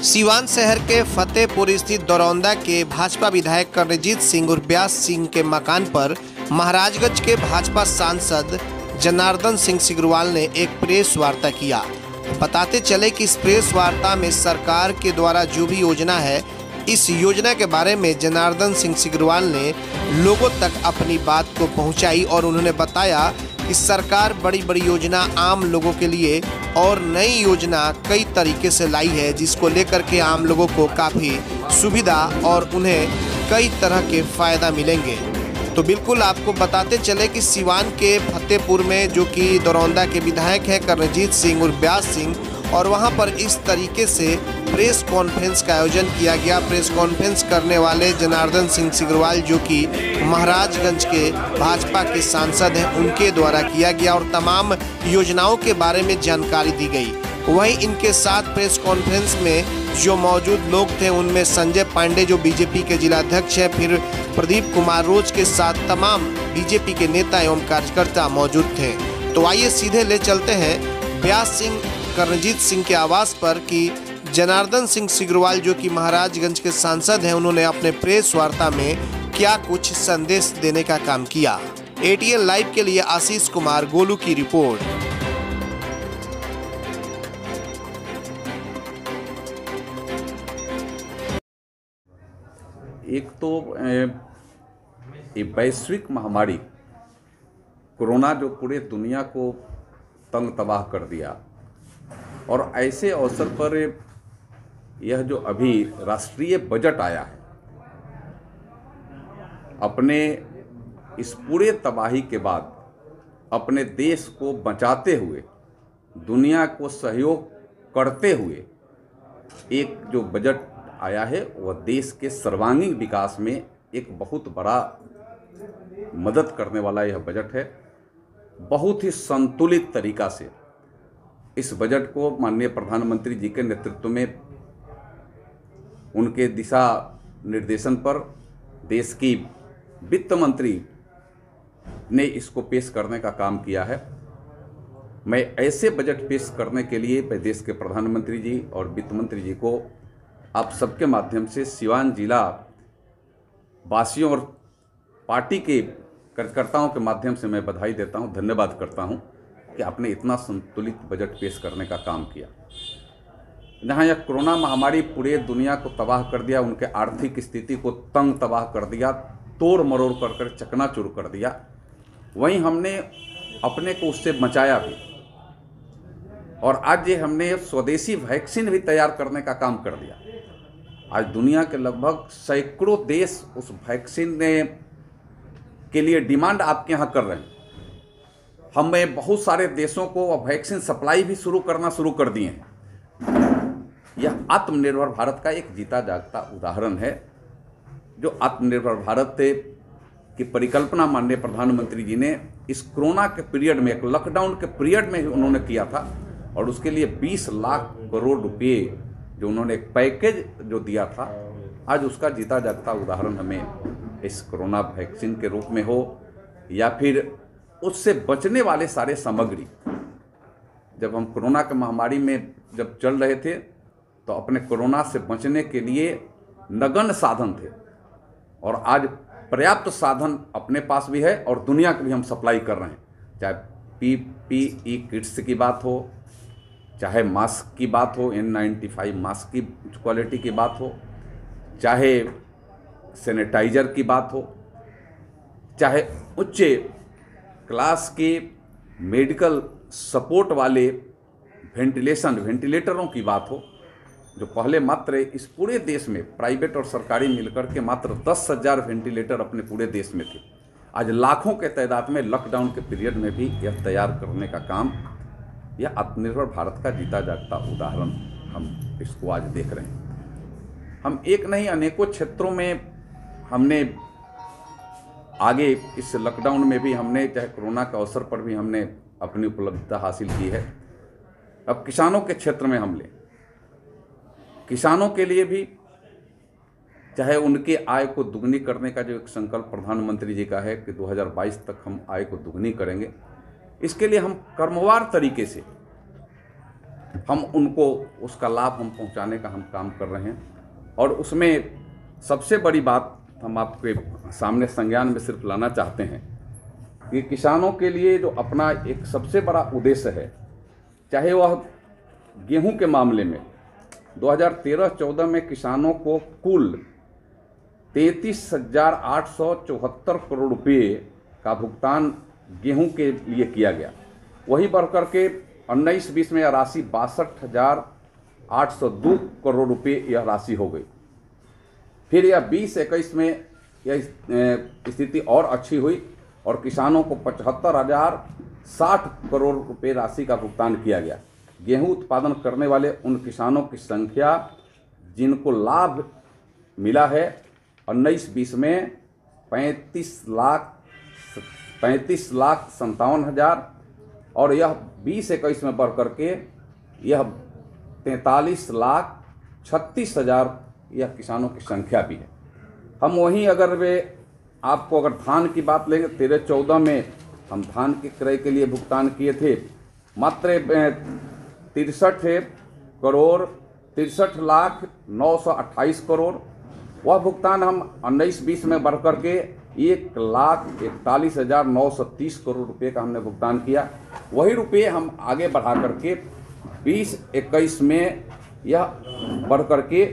सीवान शहर के फतेहपुर स्थित दरौंदा के भाजपा विधायक कर्णजीत सिंह और व्यास सिंह के मकान पर महाराजगंज के भाजपा सांसद जनार्दन सिंह सिग्रीवाल ने एक प्रेस वार्ता किया। बताते चले कि इस प्रेस वार्ता में सरकार के द्वारा जो भी योजना है, इस योजना के बारे में जनार्दन सिंह सिग्रीवाल ने लोगों तक अपनी बात को पहुंचाई और उन्होंने बताया कि सरकार बड़ी बड़ी योजना आम लोगों के लिए और नई योजना कई तरीके से लाई है, जिसको लेकर के आम लोगों को काफ़ी सुविधा और उन्हें कई तरह के फ़ायदा मिलेंगे। तो बिल्कुल आपको बताते चले कि सीवान के फतेहपुर में जो कि दरौंदा के विधायक हैं कर्णजीत सिंह और व्यास सिंह, और वहां पर इस तरीके से प्रेस कॉन्फ्रेंस का आयोजन किया गया। प्रेस कॉन्फ्रेंस करने वाले जनार्दन सिंह सिग्रीवाल जो कि महाराजगंज के भाजपा के सांसद हैं, उनके द्वारा किया गया और तमाम योजनाओं के बारे में जानकारी दी गई। वहीं इनके साथ प्रेस कॉन्फ्रेंस में जो मौजूद लोग थे उनमें संजय पांडे जो बीजेपी के जिलाध्यक्ष हैं, फिर प्रदीप कुमार रोज के साथ तमाम बीजेपी के नेता एवं कार्यकर्ता मौजूद थे। तो आइए सीधे ले चलते हैं व्यास सिंह कर्णजीत सिंह के आवास पर कि जनार्दन सिंह सिग्रीवाल जो कि महाराजगंज के सांसद हैं, उन्होंने अपने प्रेस वार्ता में क्या कुछ संदेश देने का काम किया। एटीएन लाइव के लिए आशीष कुमार गोलू की रिपोर्ट। एक तो ये वैश्विक महामारी कोरोना जो पूरे दुनिया को तंग तबाह कर दिया, और ऐसे अवसर पर यह जो अभी राष्ट्रीय बजट आया है, अपने इस पूरे तबाही के बाद अपने देश को बचाते हुए, दुनिया को सहयोग करते हुए एक जो बजट आया है, वह देश के सर्वांगीण विकास में एक बहुत बड़ा मदद करने वाला यह बजट है। बहुत ही संतुलित तरीका से इस बजट को माननीय प्रधानमंत्री जी के नेतृत्व में, उनके दिशा निर्देशन पर देश की वित्त मंत्री ने इसको पेश करने का काम किया है। मैं ऐसे बजट पेश करने के लिए देश के प्रधानमंत्री जी और वित्त मंत्री जी को आप सबके माध्यम से सीवान जिला वासियों और पार्टी के कार्यकर्ताओं के माध्यम से मैं बधाई देता हूं, धन्यवाद करता हूं कि आपने इतना संतुलित बजट पेश करने का काम किया। जहां यह कोरोना महामारी पूरे दुनिया को तबाह कर दिया, उनके आर्थिक स्थिति को तंग तबाह कर दिया, तोड़ मरोड़ कर चकनाचूर कर दिया, वहीं हमने अपने को उससे बचाया भी। और आज ये हमने स्वदेशी वैक्सीन भी तैयार करने का काम कर दिया। आज दुनिया के लगभग सैकड़ों देश उस वैक्सीन के लिए डिमांड आपके यहाँ कर रहे हैं। हमें बहुत सारे देशों को वैक्सीन सप्लाई भी शुरू कर दिए हैं। यह आत्मनिर्भर भारत का एक जीता जागता उदाहरण है, जो आत्मनिर्भर भारत की परिकल्पना माननीय प्रधानमंत्री जी ने इस कोरोना के पीरियड में, एक लॉकडाउन के पीरियड में ही उन्होंने किया था, और उसके लिए 20 लाख करोड़ रुपए जो उन्होंने एक पैकेज जो दिया था, आज उसका जीता जागता उदाहरण हमें इस कोरोना वैक्सीन के रूप में हो या फिर उससे बचने वाले सारे सामग्री। जब हम कोरोना के महामारी में जब चल रहे थे तो अपने कोरोना से बचने के लिए नगण्य साधन थे, और आज पर्याप्त साधन अपने पास भी है और दुनिया को भी हम सप्लाई कर रहे हैं। चाहे PPE किट्स की बात हो, चाहे मास्क की बात हो, N95 मास्क की क्वालिटी की बात हो, चाहे सैनिटाइजर की बात हो, चाहे उच्च क्लास के मेडिकल सपोर्ट वाले वेंटिलेटरों की बात हो, जो पहले मात्र इस पूरे देश में प्राइवेट और सरकारी मिलकर के मात्र 10,000 वेंटिलेटर अपने पूरे देश में थे, आज लाखों के तादाद में लॉकडाउन के पीरियड में भी यह तैयार करने का काम, यह आत्मनिर्भर भारत का जीता जागता उदाहरण हम इसको आज देख रहे हैं। हम एक नहीं अनेकों क्षेत्रों में हमने आगे इस लॉकडाउन में भी हमने, चाहे कोरोना के अवसर पर भी हमने अपनी उपलब्धता हासिल की है। अब किसानों के क्षेत्र में हम लें, किसानों के लिए भी चाहे उनके आय को दुगनी करने का जो एक संकल्प प्रधानमंत्री जी का है कि 2022 तक हम आय को दुगनी करेंगे, इसके लिए हम क्रमवार तरीके से हम उनको उसका लाभ हम पहुंचाने का हम काम कर रहे हैं। और उसमें सबसे बड़ी बात हम आपके सामने संज्ञान में सिर्फ लाना चाहते हैं कि किसानों के लिए जो अपना एक सबसे बड़ा उद्देश्य है, चाहे वह गेहूं के मामले में 2013-14 में किसानों को कुल 33,874 करोड़ रुपये का भुगतान गेहूं के लिए किया गया। वही बढ़कर के 19-20 में यह राशि 62,802 करोड़ रुपये यह राशि हो गई। फिर यह 20-21 में यह स्थिति और अच्छी हुई और किसानों को 75,060 करोड़ रुपये राशि का भुगतान किया गया। गेहूं उत्पादन करने वाले उन किसानों की संख्या जिनको लाभ मिला है 19-20 में 35,57,000 और यह 20-21 में बढ़ करके यह 43,36,000 यह किसानों की संख्या भी है। हम वहीं अगर वे आपको अगर धान की बात लेंगे, 13-14 में हम धान के क्रय के लिए भुगतान किए थे मात्र 63,63,928 करोड़। वह भुगतान हम 19-20 में बढ़ करके 1,41,930 करोड़ रुपए का हमने भुगतान किया। वही रुपये हम आगे बढ़ा करके 20-21 में यह बढ़ करके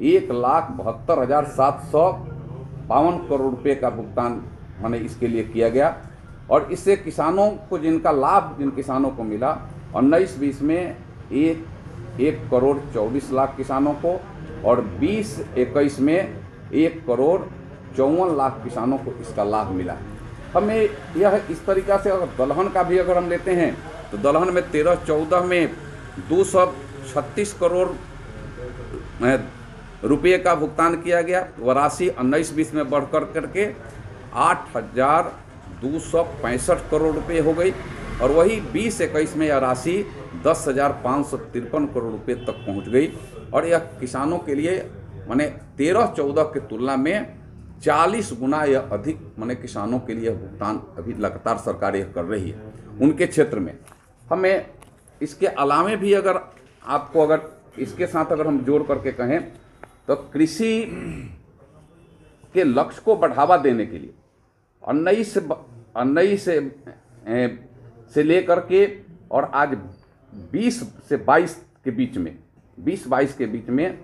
1,72,752 करोड़ रुपए का भुगतान मैंने इसके लिए किया गया। और इससे किसानों को जिनका लाभ जिन किसानों को मिला 19-20 में 1,24,00,000 किसानों को और 20-21 में 1,54,00,000 किसानों को इसका लाभ मिला। हमें यह इस तरीक़ा से अगर दलहन का भी अगर हम लेते हैं तो दलहन में 13-14 में 236 करोड़ रुपये का भुगतान किया गया। वह राशि 19-20 में बढ़ करके 8,265 करोड़ रुपये हो गई और वही 20-21 में यह राशि 10,553 करोड़ रुपये तक पहुंच गई। और यह किसानों के लिए माने 13-14 की तुलना में 40 गुना यह अधिक माने किसानों के लिए भुगतान अभी लगातार सरकार यह कर रही है उनके क्षेत्र में। हमें इसके अलावे भी अगर आपको अगर इसके साथ अगर हम जोड़ करके कहें तो कृषि के लक्ष्य को बढ़ावा देने के लिए 19 से लेकर के और आज 20 से 22 के बीच में 20-22 के बीच में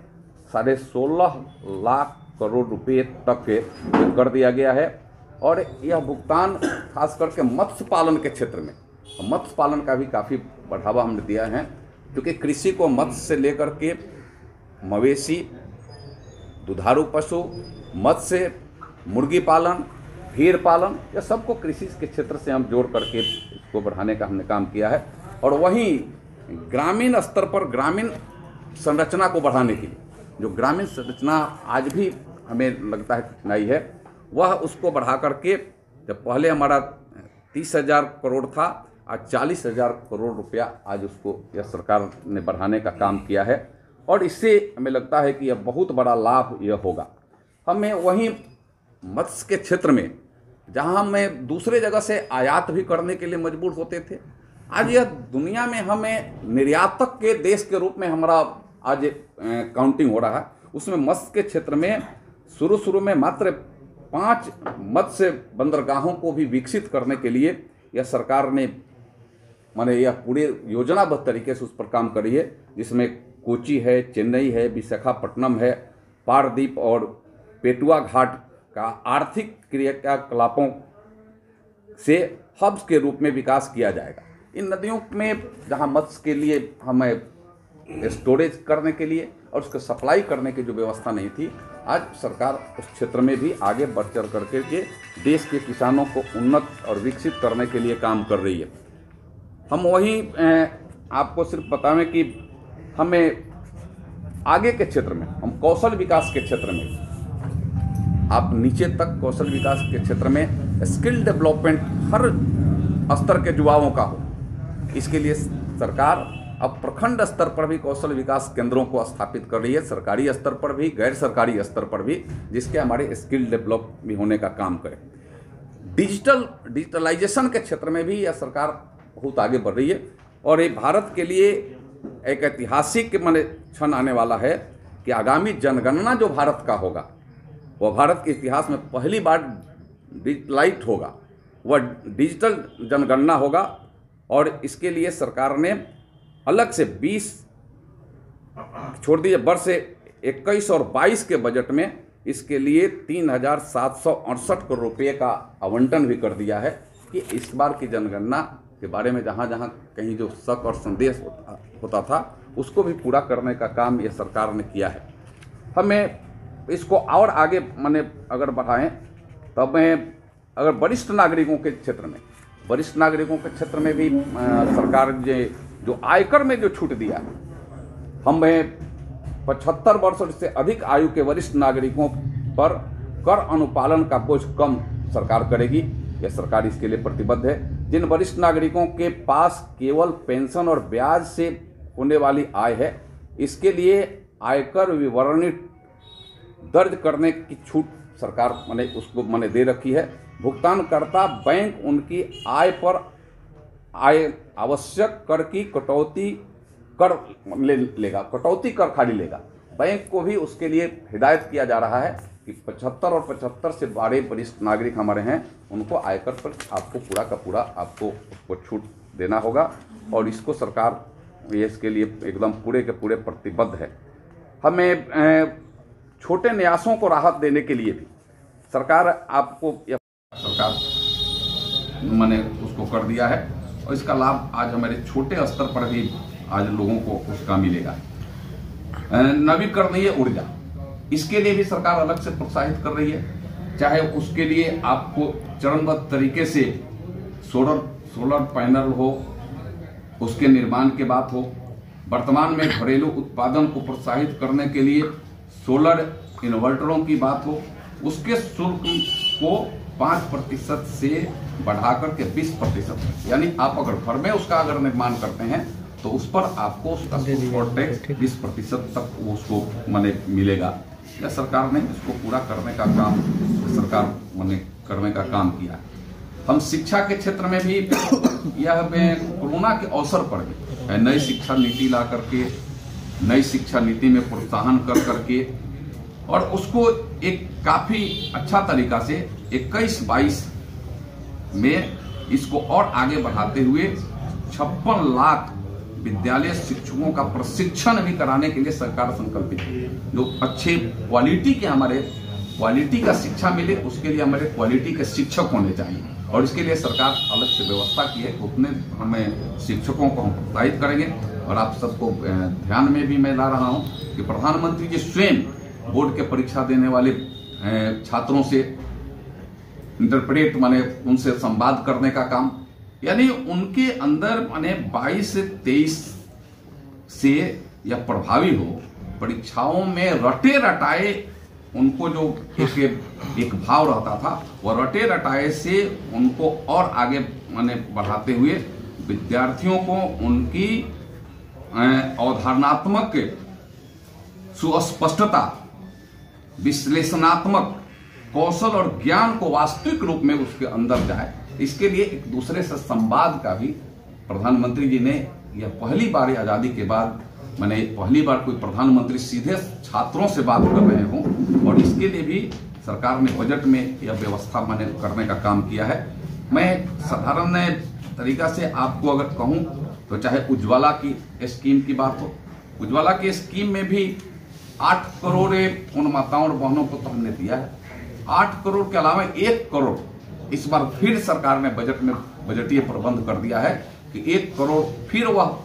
16.5 लाख करोड़ रुपए तक कर दिया गया है। और यह भुगतान खास करके मत्स्य पालन के क्षेत्र में, मत्स्य पालन का भी काफ़ी बढ़ावा हमने दिया है क्योंकि कृषि को मत्स्य से लेकर के मवेशी, दुधारू पशु, मत्स्य, मुर्गी पालन, भेड़ पालन, यह सबको कृषि के क्षेत्र से हम जोड़ करके इसको बढ़ाने का हमने काम किया है। और वहीं ग्रामीण स्तर पर ग्रामीण संरचना को बढ़ाने के लिए जो ग्रामीण संरचना आज भी हमें लगता है कठिनाई है, वह उसको बढ़ा करके जब पहले हमारा 30,000 करोड़ था आज 40,000 करोड़ रुपया आज उसको यह सरकार ने बढ़ाने का काम किया है। और इससे हमें लगता है कि यह बहुत बड़ा लाभ यह होगा। हमें वहीं मत्स्य के क्षेत्र में जहां हमें दूसरे जगह से आयात भी करने के लिए मजबूर होते थे, आज यह दुनिया में हमें निर्यातक के देश के रूप में हमारा आज काउंटिंग हो रहा है। उसमें मत्स्य के क्षेत्र में शुरू में मात्र 5 मत्स्य बंदरगाहों को भी विकसित करने के लिए यह सरकार ने माने यह पूरे योजनाबद्ध तरीके से उस पर काम करी है, जिसमें कोची है, चेन्नई है, विशाखापट्टनम है, पारदीप और पेटुआ घाट का आर्थिक क्रियाकलापों से हब्स के रूप में विकास किया जाएगा। इन नदियों में जहां मत्स्य के लिए हमें स्टोरेज करने के लिए और उसको सप्लाई करने की जो व्यवस्था नहीं थी, आज सरकार उस क्षेत्र में भी आगे बढ़ चढ़ करके देश के किसानों को उन्नत और विकसित करने के लिए काम कर रही है। हम वहीं आपको सिर्फ बतावें कि हमें आगे के क्षेत्र में हम कौशल विकास के क्षेत्र में आप नीचे तक कौशल विकास के क्षेत्र में स्किल डेवलपमेंट हर स्तर के युवाओं का हो, इसके लिए सरकार अब प्रखंड स्तर पर भी कौशल विकास केंद्रों को स्थापित कर रही है, सरकारी स्तर पर भी, गैर सरकारी स्तर पर भी, जिसके हमारे स्किल डेवलप भी होने का काम करें। डिजिटलाइजेशन के क्षेत्र में भी यह सरकार बहुत आगे बढ़ रही है और ये भारत के लिए एक ऐतिहासिक क्षण आने वाला है कि आगामी जनगणना जो भारत का होगा वह भारत के इतिहास में पहली बार डिजिटलाइज होगा, वह डिजिटल जनगणना होगा। और इसके लिए सरकार ने अलग से 20 छोड़ दीजिए वर्ष 21 और 22 के बजट में इसके लिए 3,768 करोड़ रुपये का आवंटन भी कर दिया है कि इस बार की जनगणना के बारे में जहाँ जहाँ कहीं जो शक और संदेश होता था उसको भी पूरा करने का काम ये सरकार ने किया है। हमें इसको और आगे अगर बढ़ाएं तब में अगर वरिष्ठ नागरिकों के क्षेत्र में भी सरकार जो आयकर में जो छूट दिया, हमें 75 वर्ष से अधिक आयु के वरिष्ठ नागरिकों पर कर अनुपालन का बोझ कम सरकार करेगी। यह सरकार इसके लिए प्रतिबद्ध है। जिन वरिष्ठ नागरिकों के पास केवल पेंशन और ब्याज से होने वाली आय है, इसके लिए आयकर विवरणी दर्ज करने की छूट सरकार उसको दे रखी है। भुगतानकर्ता बैंक उनकी आय पर आवश्यक कर की कटौती कर खाली लेगा। बैंक को भी उसके लिए हिदायत किया जा रहा है कि 75 और 75 से बड़े वरिष्ठ नागरिक हमारे हैं, उनको आयकर पर आपको पूरा का पूरा आपको उसको छूट देना होगा। और इसको सरकार इसके लिए एकदम पूरे के पूरे प्रतिबद्ध है। हमें छोटे न्यासों को राहत देने के लिए भी सरकार उसको कर दिया है और इसका लाभ आज हमारे छोटे स्तर पर भी आज लोगों को उसका मिलेगा। नवीकरणीय ऊर्जा, इसके लिए भी सरकार अलग से प्रोत्साहित कर रही है। चाहे उसके लिए आपको चरणबद्ध तरीके से सोलर पैनल हो, उसके निर्माण की बात हो, वर्तमान में घरेलू उत्पादन को प्रोत्साहित करने के लिए सोलर इन्वर्टरों की बात हो, उसके शुल्क को 5% से बढ़ाकर के 20%, यानी आप अगर घर में उसका अगर निर्माण करते हैं तो उस पर आपको उसका टैक्स 20% तक उसको मिलेगा। या सरकार ने इसको पूरा करने का काम करने का काम किया। हम शिक्षा के क्षेत्र में भी यह कोरोना के अवसर पर भी नई शिक्षा नीति ला करके, नई शिक्षा नीति में प्रोत्साहन कर करके और उसको एक काफी अच्छा तरीका से 21-22 में इसको और आगे बढ़ाते हुए 56 लाख विद्यालय शिक्षकों का प्रशिक्षण भी कराने के लिए सरकार संकल्पित है। जो अच्छे क्वालिटी का शिक्षा मिले, उसके लिए हमारे क्वालिटी के शिक्षक होने चाहिए और इसके लिए सरकार अलग से व्यवस्था की है। उतने हमें शिक्षकों को हम प्रोत्साहित करेंगे। और आप सबको ध्यान में भी मैं ला रहा हूं कि प्रधानमंत्री जी स्वयं बोर्ड के परीक्षा देने वाले छात्रों से इंटरप्रेट उनसे संवाद करने का काम, यानी उनके अंदर 22 से 23 से या प्रभावी हो, परीक्षाओं में रटे रटाए उनको जो एक भाव रहता था, वह रटे रटाए से उनको और आगे बढ़ाते हुए विद्यार्थियों को उनकी अवधारणात्मक सुस्पष्टता, विश्लेषणात्मक कौशल और ज्ञान को वास्तविक रूप में उसके अंदर जाए, इसके लिए एक दूसरे से संवाद का भी प्रधानमंत्री जी ने, यह पहली बार आजादी के बाद पहली बार कोई प्रधानमंत्री सीधे छात्रों से बात कर रहे हों और इसके लिए भी सरकार ने बजट में यह व्यवस्था करने का काम किया है। मैं साधारण तरीका से आपको अगर कहूं तो चाहे उज्ज्वला की स्कीम की बात हो, उज्ज्वला की स्कीम में भी 8 करोड़ उन माताओं और बहनों को तो हमने दिया है। 8 करोड़ के अलावा 1 करोड़ इस बार फिर सरकार ने बजट में बजटीय प्रबंध कर दिया है कि 1 करोड़ फिर वह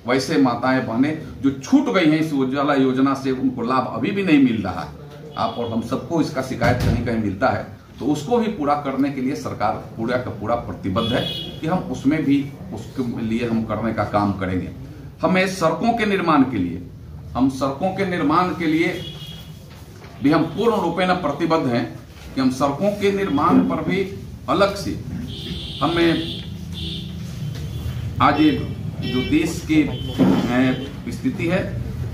वैसे माताएं बहनें जो छूट गई हैं इस उज्ज्वला योजना से, उनको लाभ अभी भी नहीं मिल रहा है। आप और हम सबको इसका शिकायत कहीं कहीं मिलता है, तो उसको भी पूरा करने के लिए सरकार पूरा का पूरा प्रतिबद्ध है कि हम उसमें भी उसके लिए हम करने का काम करेंगे। हमें सड़कों के निर्माण के लिए भी हम पूर्ण रूपेण प्रतिबद्ध हैं कि हम सड़कों के निर्माण पर भी अलग से हमें आज जो देश की स्थिति है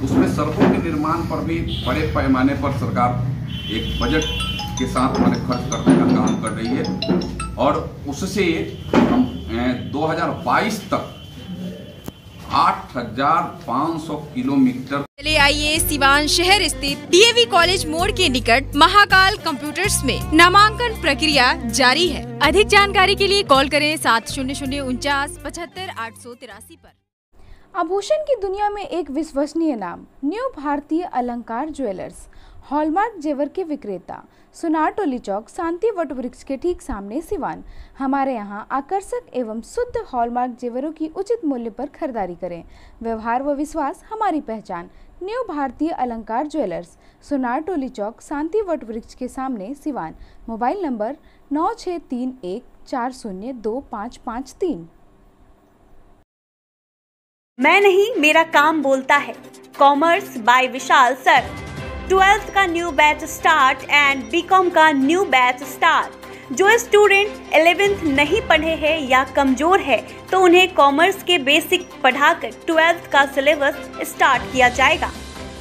उसमें सड़कों के निर्माण पर भी बड़े पैमाने पर सरकार एक बजट के साथ खर्च करने का काम कर रही है और उससे हम 2022 तक 8,500 किलोमीटर। चले आइए सिवान शहर स्थित डीएवी कॉलेज मोड़ के निकट महाकाल कंप्यूटर्स में नामांकन प्रक्रिया जारी है। अधिक जानकारी के लिए कॉल करें 700949 पर। आभूषण की दुनिया में एक विश्वसनीय नाम, न्यू भारतीय अलंकार ज्वेलर्स, हॉलमार्क जेवर के विक्रेता, सुनार टोली चौक, शांति वट वृक्ष के ठीक सामने सिवान। हमारे यहाँ आकर्षक एवं शुद्ध हॉलमार्क जेवरों की उचित मूल्य पर खरीदारी करें। व्यवहार व विश्वास हमारी पहचान। न्यू भारतीय अलंकार ज्वेलर्स, सुनार टोली चौक, शांति वट वृक्ष के सामने सिवान। Mobile number 9631402553। मैं नहीं, मेरा काम बोलता है। Commerce by Vishal sir. 12th का new batch start and BCom का न्यू बैच स्टार्ट। जो स्टूडेंट 11th नहीं पढ़े हैं या कमजोर है तो उन्हें कॉमर्स के बेसिक पढ़ाकर 12th का सिलेबस स्टार्ट किया जाएगा।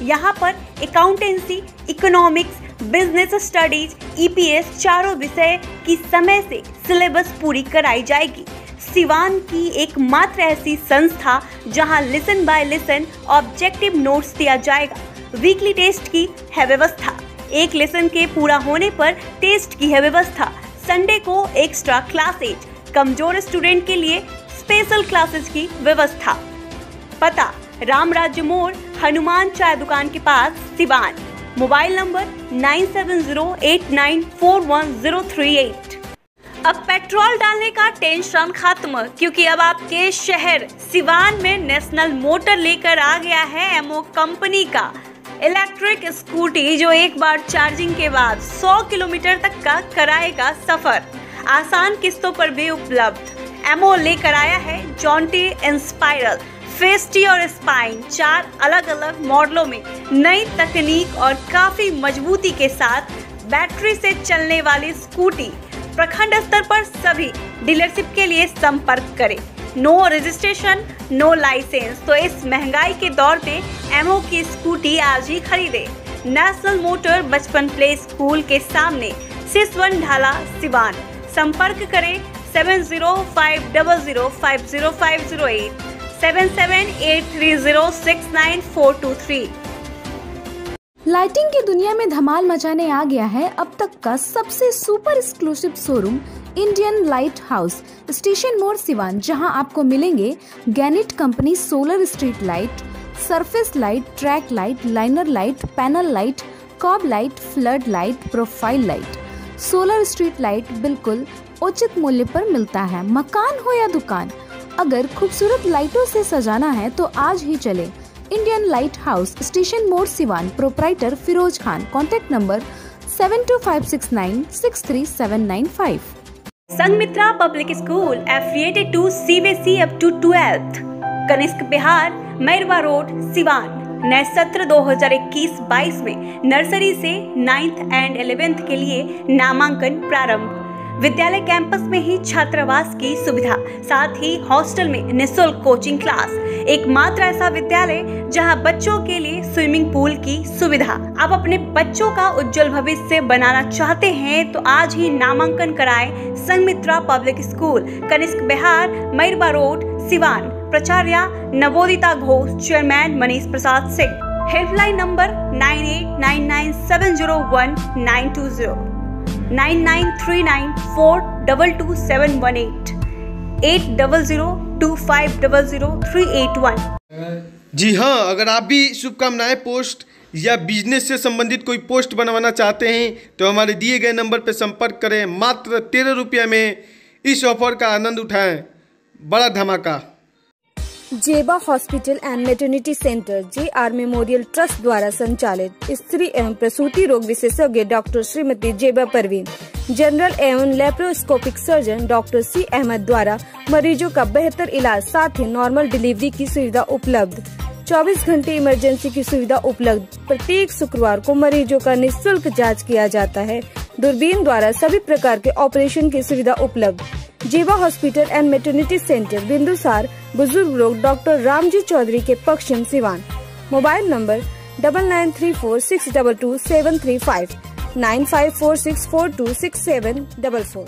यहाँ पर accountancy, economics, business studies, EPS चारों विषय की समय से सिलेबस पूरी कराई जाएगी। सिवान की एकमात्र ऐसी संस्था जहां listen by listen objective notes दिया जाएगा। वीकली टेस्ट की है व्यवस्था। एक लेसन के पूरा होने पर टेस्ट की है व्यवस्था। संडे को एक्स्ट्रा क्लासेज, कमजोर स्टूडेंट के लिए स्पेशल क्लासेज की व्यवस्था। पता राम राज्य मोड़, हनुमान चाय दुकान के पास, सिवान। Mobile number 9708941038। अब पेट्रोल डालने का टेंशन खत्म, क्योंकि अब आपके शहर सिवान में नेशनल मोटर लेकर आ गया है एमओ कंपनी का इलेक्ट्रिक स्कूटी, जो एक बार चार्जिंग के बाद 100 किलोमीटर तक का कराएगा सफर। आसान किस्तों पर भी उपलब्ध। एमओ लेकर आया है जॉन्टी इंस्पायरल, फेस्टी और स्पाइन, 4 अलग अलग मॉडलों में नई तकनीक और काफी मजबूती के साथ बैटरी से चलने वाली स्कूटी। प्रखंड स्तर पर सभी डीलरशिप के लिए संपर्क करें। No registration, no licence. तो इस महंगाई के दौर पे एमओ की स्कूटी आज ही खरीदे। नेशनल मोटर बचपन प्ले स्कूल के सामने, सिसवन ढाला, सिवान। संपर्क करें 7050050508 7783069423। लाइटिंग की दुनिया में धमाल मचाने आ गया है अब तक का सबसे super exclusive showroom Indian light house, station मोड़, सिवान, जहां आपको मिलेंगे गैनिट company solar street light, surface light, track light, liner light, panel light, COB light, flood light, profile light. Solar street light बिल्कुल उचित मूल्य पर मिलता है। मकान हो या दुकान, अगर खूबसूरत लाइटों से सजाना है तो आज ही चले इंडियन लाइट हाउस, स्टेशन मोड़, Siwan. Proprietor Firoz Khan. Contact number 7256963795। Sanghamitra public school affiliated to CBSE up to 12th, Kanishk Bihar, Mairwa road, Siwan. नए सत्र 2021-22 में नर्सरी से 9th एंड 11th के लिए नामांकन प्रारंभ। विद्यालय कैंपस में ही छात्रावास की सुविधा, साथ ही हॉस्टल में निःशुल्क कोचिंग क्लास। एकमात्र ऐसा विद्यालय जहां बच्चों के लिए स्विमिंग पूल की सुविधा। आप अपने बच्चों का उज्जवल भविष्य बनाना चाहते हैं तो आज ही नामांकन कराएं Sanghmitra public school, Kanishk Bihar, Mairwa road, Siwan. प्राचार्य Navodita Ghosh, chairman Manish Prasad Singh. Helpline number 9899701920, 9939422718, 8002500381। जी हाँ, अगर आप भी शुभकामनाएं पोस्ट या बिजनेस से संबंधित कोई पोस्ट बनवाना चाहते हैं तो हमारे दिए गए नंबर पर संपर्क करें। मात्र 13 रुपये में इस ऑफर का आनंद उठाएं। बड़ा धमाका। जेबा hospital and maternity centre, JR memorial trust द्वारा संचालित स्त्री एवं प्रसूति रोग विशेषज्ञ डॉक्टर श्रीमती जेबा परवीन, जनरल एवं laparoscopic surgeon doctor C Ahmad द्वारा मरीजों का बेहतर इलाज, साथ ही नॉर्मल डिलीवरी की सुविधा उपलब्ध। 24 घंटे इमरजेंसी की सुविधा उपलब्ध। प्रत्येक शुक्रवार को मरीजों का निःशुल्क जांच किया जाता है। दूरबीन द्वारा सभी प्रकार के ऑपरेशन की सुविधा उपलब्ध। Zeba hospital and maternity centre, Bindusar, बुजुर्ग लोग, डॉक्टर रामजी चौधरी के पश्चिम, सिवान। Mobile number 9934622735, 9546426744।